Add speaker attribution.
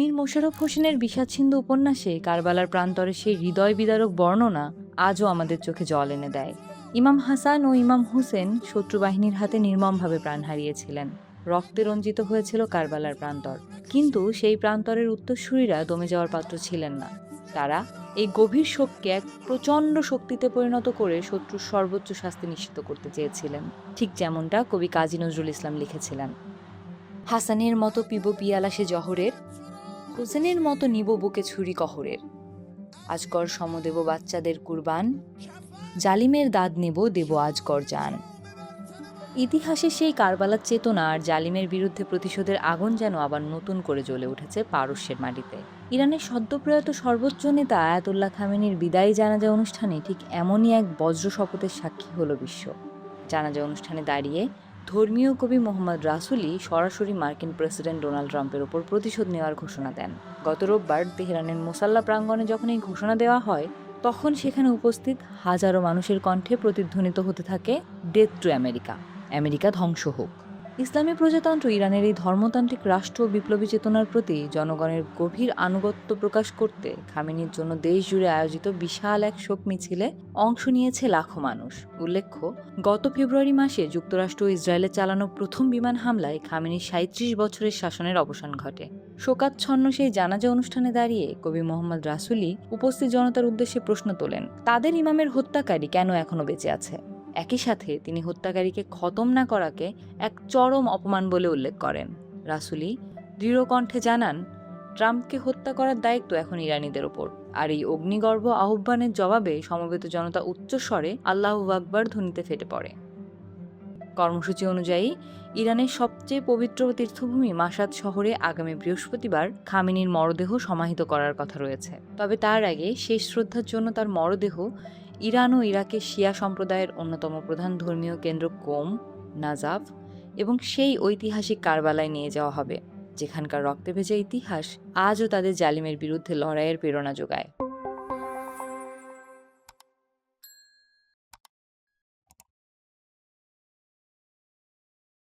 Speaker 1: মীর মোশাররফ হোসেনের বিষাদসিন্ধু উপন্যাসে কারবালার প্রান্তরে সেই হৃদয় বিদারক বর্ণনা আজও আমাদের চোখে জল এনে দেয়। ইমাম হাসান ও ইমাম হুসেন শত্রুবাহিনীর হাতে নির্মমভাবে প্রাণ হারিয়েছিলেন। রক্তে রঞ্জিত হয়েছিল কারবালার প্রান্তর, কিন্তু সেই প্রান্তরের উত্তরসূরিরা দমে যাওয়ার পাত্র ছিলেন না। তারা এই গভীর শোককে এক প্রচণ্ড শক্তিতে পরিণত করে শত্রুর সর্বোচ্চ শাস্তি নিশ্চিত করতে চেয়েছিলেন, ঠিক যেমনটা কবি কাজী নজরুল ইসলাম লিখেছিলেন। হাসানের মতো পিব পিয়ালা সে জহরের, হোসেনের মতো নিব বুকে ছুরি কহরের। আজকর সমদেব বাচ্চাদের কুরবান, জালিমের দাদ নেব দেব আজকর জান। ইতিহাসে সেই কারবালার চেতনা আর জালিমের বিরুদ্ধে প্রতিশোধের আগুন যেন আবার নতুন করে জ্বলে উঠেছে পারস্যের মাটিতে। ইরানের সদ্যপ্রয়াত সর্বোচ্চ নেতা আয়াতুল্লাহ খামেনির বিদায়ী জানাজা অনুষ্ঠানে ঠিক এমনই এক বজ্র শপথের সাক্ষী হলো বিশ্ব। জানাজা অনুষ্ঠানে দাঁড়িয়ে ধর্মীয় কবি মোহাম্মদ রাসূলি সরাসরি মার্কিন প্রেসিডেন্ট ডোনাল্ড ট্রাম্পের ওপর প্রতিশোধ নেওয়ার ঘোষণা দেন। গত রোববার তেহরানের মোসাল্লা প্রাঙ্গণে যখন এই ঘোষণা দেওয়া হয়, তখন সেখানে উপস্থিত হাজারো মানুষের কণ্ঠে প্রতিধ্বনিত হতে থাকে, ডেথ টু আমেরিকা, আমেরিকা ধ্বংস হোক। ইসলামী প্রজাতন্ত্র ইরানের এই ধর্মতান্ত্রিক রাষ্ট্র বিপ্লবী চেতনার প্রতি জনগণের গভীর আনুগত্য প্রকাশ করতে খামেনির জন্য দেশ জুড়ে আয়োজিত বিশাল এক শোক মিছিলে অংশ নিয়েছে লাখো মানুষ। উল্লেখ্য, গত ফেব্রুয়ারি মাসে যুক্তরাষ্ট্র ও ইসরায়েলে চালানো প্রথম বিমান হামলায় খামেনির ৩৭ বছরের শাসনের অবসান ঘটে। শোকাচ্ছন্ন সেই জানাজা অনুষ্ঠানে দাঁড়িয়ে কবি মোহাম্মদ রাসূলি উপস্থিত জনতার উদ্দেশ্যে প্রশ্ন তোলেন, তাদের ইমামের হত্যাকারী কেন এখনো বেঁচে আছে? একই সাথে তিনি হত্যাকারীকে খতম না করাকে এক চরম অপমান বলে উল্লেখ করেন। রাসূলি দৃঢ় কণ্ঠে জানান, ট্রাম্পকে হত্যা করার দায়িত্ব এখন ইরানিদের ওপর। আর এই অগ্নিগর্ভ আহ্বানের জবাবে সমবেত জনতা উচ্চস্বরে আল্লাহু আকবার ধ্বনিতে ফেটে পড়ে। কর্মসূচি অনুযায়ী ইরানের সবচেয়ে পবিত্র তীর্থভূমি মাশাদ শহরে আগামী বৃহস্পতিবার খামেনির মরদেহ সমাহিত করার কথা রয়েছে। তবে তার আগে শেষ শ্রদ্ধার জন্য তার মরদেহ ইরান ও ইরাকের শিয়া সম্প্রদায়ের অন্যতম প্রধান ধর্মীয় কেন্দ্র কোম, নাজাফ এবং সেই ঐতিহাসিক কারবালায় নিয়ে যাওয়া হবে, যেখানকার রক্তে ভেজা ইতিহাস আজও তাদের জালিমের বিরুদ্ধে লড়াইয়ের প্রেরণা যোগায়।